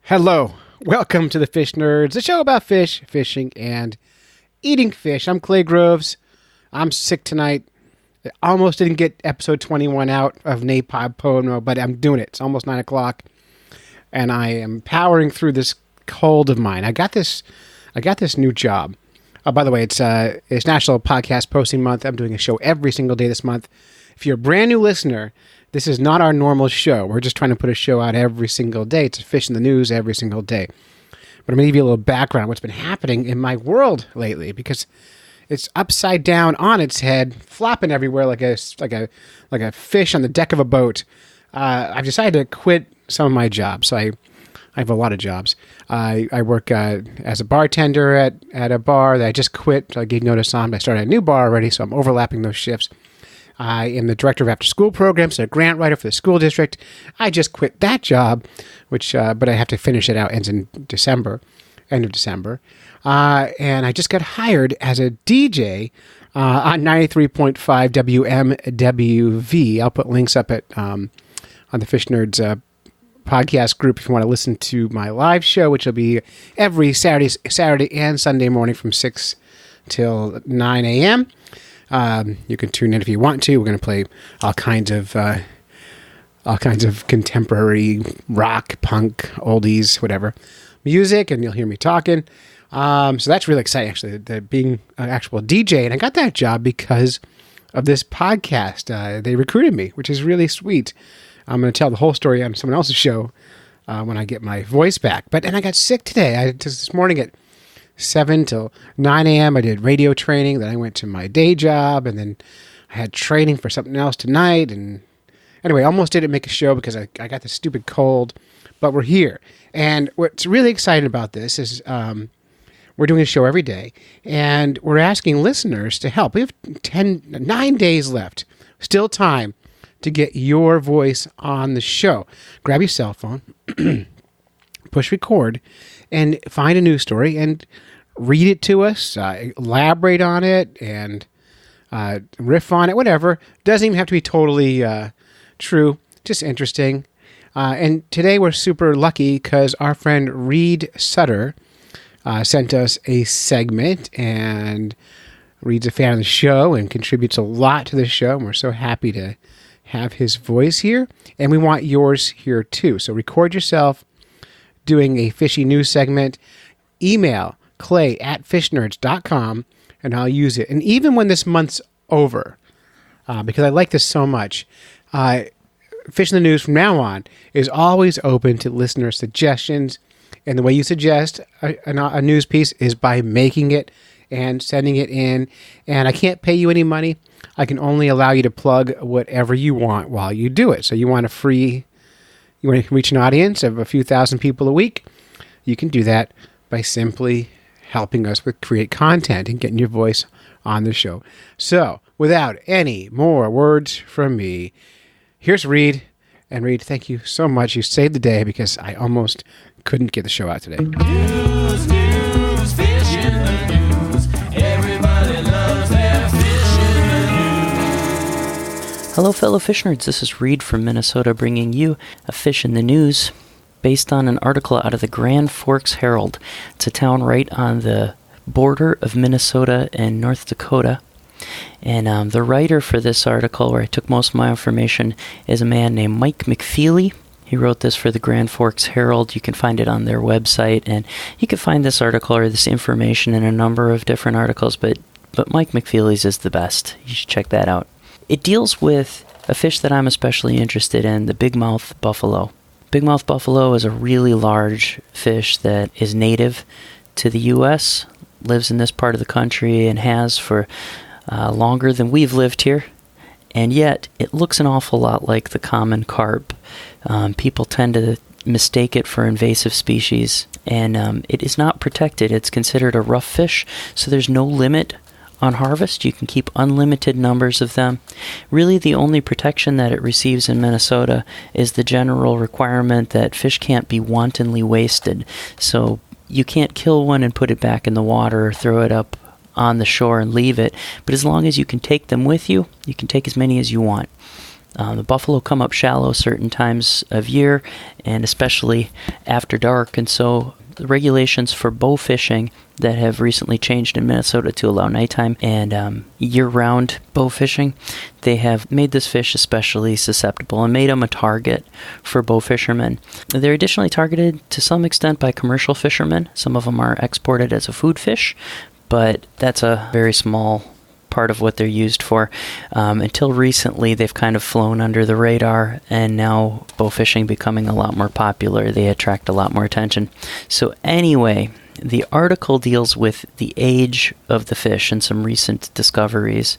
Hello, welcome to the Fish Nerds, the show about fish, fishing, and eating fish. I'm Clay Groves. I'm sick tonight. I almost didn't get episode 21 out of Napod Pono, but I'm doing it. It's almost 9 o'clock, and I am powering through this cold of mine. I got this new job. By the way, it's National Podcast Posting Month. I'm doing a show every single day this month. If you're a brand new listener, this is not our normal show. We're just trying to put a show out every single day. It's a fish in the news every single day. But I'm going to give you a little background on what's been happening in my world lately, because it's upside down on its head, flopping everywhere like a fish on the deck of a boat. I've decided to quit some of my jobs. So I have a lot of jobs. I work as a bartender at a bar that I just quit. So I gave notice on. I started a new bar already, so I'm overlapping those shifts. I am the director of after-school programs, a grant writer for the school district. I just quit that job, but I have to finish it out. Ends in December, end of December. And I just got hired as a DJ on 93.5 WMWV. I'll put links up on the Fish Nerds podcast group if you want to listen to my live show, which will be every Saturday and Sunday morning from 6 till 9 a.m. You can tune in if you want to. We're going to play all kinds of contemporary rock, punk, oldies, whatever music, and you'll hear me talking. So that's really exciting, actually, being an actual DJ. And I got that job because of this podcast. They recruited me, which is really sweet. I'm going to tell the whole story on someone else's show when I get my voice back. And I got sick today. This morning at 7 till 9 a.m. I did radio training. Then I went to my day job, and then I had training for something else tonight. And anyway, almost didn't make a show because I got this stupid cold, but we're here. And what's really exciting about this is we're doing a show every day, and we're asking listeners to help. We have 9 days left, still time to get your voice on the show. Grab your cell phone, push record, and find a news story and read it to us, elaborate on it, and riff on it, whatever. Doesn't even have to be totally true, just interesting. And today we're super lucky because our friend Reed Sutter sent us a segment, and Reed's a fan of the show and contributes a lot to the show, and we're so happy to have his voice here, and we want yours here too. So record yourself doing a fishy news segment, email clay@fishnerds.com, and I'll use it. And even when this month's over, because I like this so much, Fish in the News from now on is always open to listener suggestions. And the way you suggest a news piece is by making it and sending it in. And I can't pay you any money. I can only allow you to plug whatever you want while you do it. So you want to reach an audience of a few thousand people a week, you can do that by simply helping us create content and getting your voice on the show. So, without any more words from me, here's Reed. And Reed, thank you so much. You saved the day because I almost couldn't get the show out today. News, fish in the news. Everybody loves their fish in the news. Hello, fellow fish nerds. This is Reed from Minnesota bringing you a Fish in the News based on an article out of the Grand Forks Herald. It's a town right on the border of Minnesota and North Dakota. And the writer for this article, where I took most of my information, is a man named Mike McFeely. He wrote this for the Grand Forks Herald. You can find it on their website, and you can find this article or this information in a number of different articles, but Mike McFeely's is the best. You should check that out. It deals with a fish that I'm especially interested in, the Bigmouth Buffalo. Bigmouth Buffalo is a really large fish that is native to the U.S., lives in this part of the country, and has for longer than we've lived here. And yet, it looks an awful lot like the common carp. People tend to mistake it for invasive species, and it is not protected. It's considered a rough fish, so there's no limit on harvest. You can keep unlimited numbers of them. Really, the only protection that it receives in Minnesota is the general requirement that fish can't be wantonly wasted. So you can't kill one and put it back in the water or throw it up on the shore and leave it. But as long as you can take them with you, you can take as many as you want. The buffalo come up shallow certain times of year, and especially after dark, and so the regulations for bow fishing that have recently changed in Minnesota to allow nighttime and year-round bow fishing, they have made this fish especially susceptible and made them a target for bow fishermen. They're additionally targeted to some extent by commercial fishermen. Some of them are exported as a food fish, but that's a very small part of what they're used for. Until recently, they've kind of flown under the radar, and now bow fishing becoming a lot more popular. They attract a lot more attention. So anyway, the article deals with the age of the fish and some recent discoveries.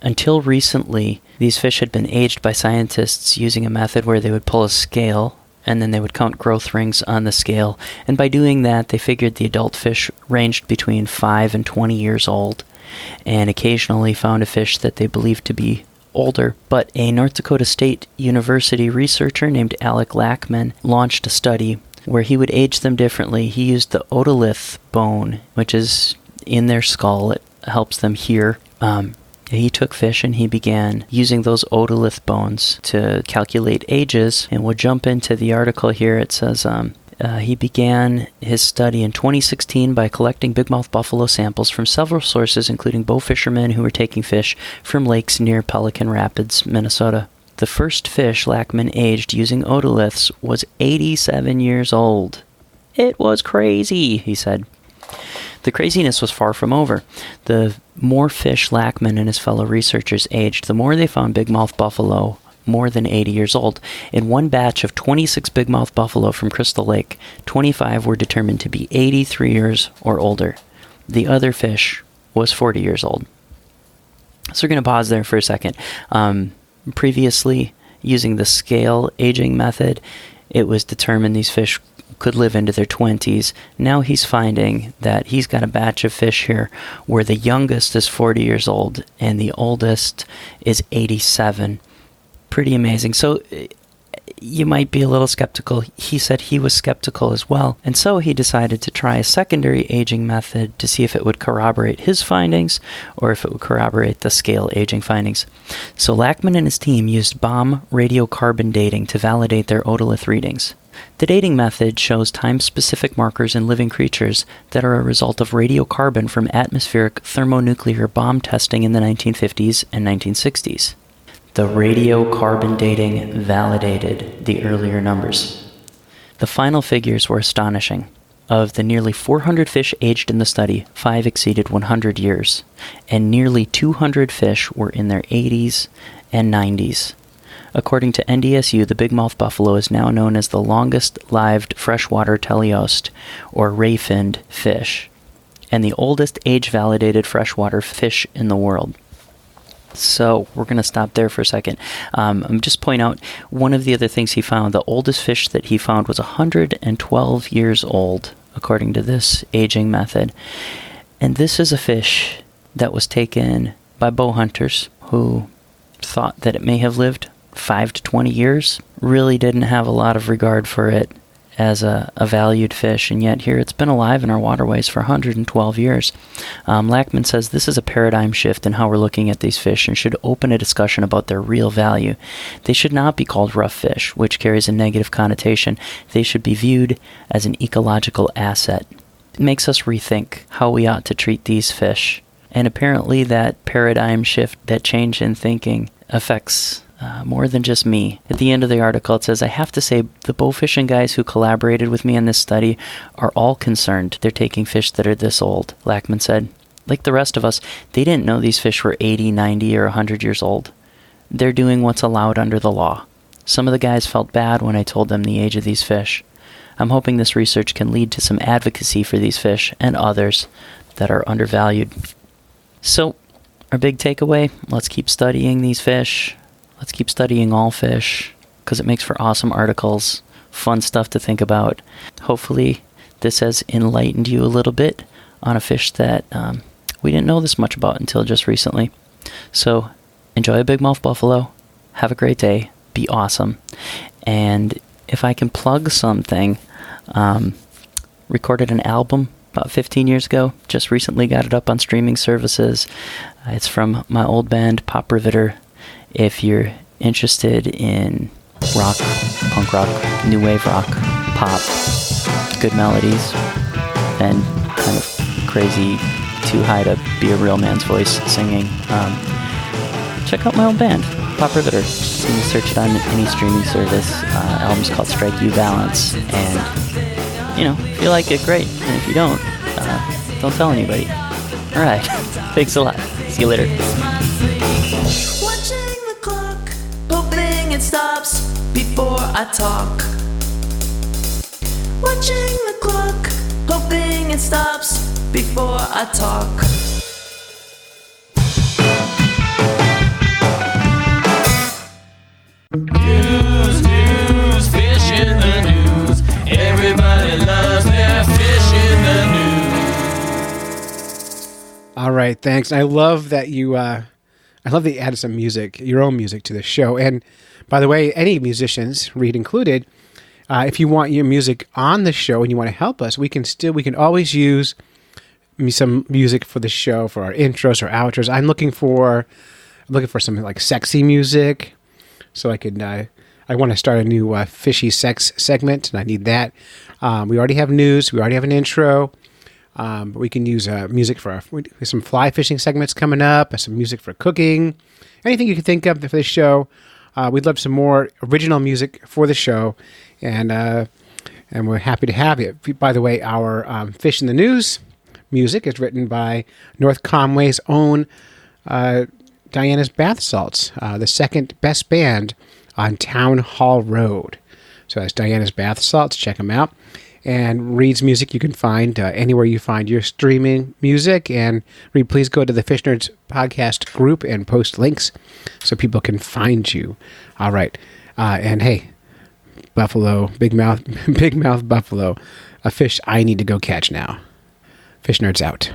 Until recently, these fish had been aged by scientists using a method where they would pull a scale and then they would count growth rings on the scale. And by doing that, they figured the adult fish ranged between 5 and 20 years old, and occasionally found a fish that they believed to be older. But a North Dakota State University researcher named Alec Lackman launched a study where he would age them differently. He used the otolith bone, which is in their skull. It helps them hear. He took fish and he began using those otolith bones to calculate ages. And we'll jump into the article here. It says he began his study in 2016 by collecting bigmouth buffalo samples from several sources, including bow fishermen who were taking fish from lakes near Pelican Rapids, Minnesota. The first fish Lackman aged using otoliths was 87 years old. It was crazy, he said. The craziness was far from over. The more fish Lackman and his fellow researchers aged, the more they found bigmouth buffalo more than 80 years old. In one batch of 26 bigmouth buffalo from Crystal Lake, 25 were determined to be 83 years or older. The other fish was 40 years old. So we're going to pause there for a second. Previously, using the scale aging method, it was determined these fish could live into their 20s. Now he's finding that he's got a batch of fish here where the youngest is 40 years old and the oldest is 87. Pretty amazing. So you might be a little skeptical. He said he was skeptical as well. And so he decided to try a secondary aging method to see if it would corroborate his findings or if it would corroborate the scale aging findings. So Lackman and his team used bomb radiocarbon dating to validate their otolith readings. The dating method shows time-specific markers in living creatures that are a result of radiocarbon from atmospheric thermonuclear bomb testing in the 1950s and 1960s. The radiocarbon dating validated the earlier numbers. The final figures were astonishing. Of the nearly 400 fish aged in the study, 5 exceeded 100 years, and nearly 200 fish were in their 80s and 90s. According to NDSU, the bigmouth buffalo is now known as the longest-lived freshwater teleost, or ray-finned fish, and the oldest age-validated freshwater fish in the world. So we're going to stop there for a second. I'm just point out one of the other things he found. The oldest fish that he found was 112 years old, according to this aging method. And this is a fish that was taken by bow hunters who thought that it may have lived 5 to 20 years, really didn't have a lot of regard for it as a valued fish, and yet here it's been alive in our waterways for 112 years. Lackman says this is a paradigm shift in how we're looking at these fish and should open a discussion about their real value. They should not be called rough fish, which carries a negative connotation. They should be viewed as an ecological asset. It makes us rethink how we ought to treat these fish. And apparently that paradigm shift, that change in thinking, affects more than just me. At the end of the article, it says, I have to say, the bow fishing guys who collaborated with me on this study are all concerned they're taking fish that are this old, Lackman said. Like the rest of us, they didn't know these fish were 80, 90, or 100 years old. They're doing what's allowed under the law. Some of the guys felt bad when I told them the age of these fish. I'm hoping this research can lead to some advocacy for these fish and others that are undervalued. So, our big takeaway, let's keep studying these fish. Let's keep studying all fish, because it makes for awesome articles, fun stuff to think about. Hopefully, this has enlightened you a little bit on a fish that we didn't know this much about until just recently. So, enjoy a bigmouth buffalo. Have a great day. Be awesome. And if I can plug something, recorded an album about 15 years ago. Just recently got it up on streaming services. It's from my old band, Riveter. If you're interested in rock, punk rock, new wave rock, pop, good melodies, and kind of crazy, too high to be a real man's voice singing, check out my old band, Pop Riveter. You can search it on any streaming service. Album's called Strike You Balance, and if you like it, great, and if you don't tell anybody. All right, thanks a lot. See you later. Watching the clock, hoping it stops before I talk. Watching the clock, hoping it stops before I talk. News, fish in the news. Everybody loves their fish in the news. All right, thanks. I love that you added some music, your own music, to the show. And by the way, any musicians, Reed included, if you want your music on the show and you want to help us, we can always use some music for the show, for our intros or outros. I'm looking for something like sexy music, so I want to start a new fishy sex segment, and I need that. We already have news. We already have an intro. But we can use music for some fly fishing segments coming up, some music for cooking, anything you can think of for the show. We'd love some more original music for the show, and we're happy to have it. By the way, our Fish in the News music is written by North Conway's own Diana's Bath Salts, the second best band on Town Hall Road. So that's Diana's Bath Salts. Check them out. And Reed's music you can find anywhere you find your streaming music. And Reed, please go to the Fish Nerds podcast group and post links so people can find you. All right. And hey, Buffalo, Bigmouth Buffalo, a fish I need to go catch now. Fish Nerds out.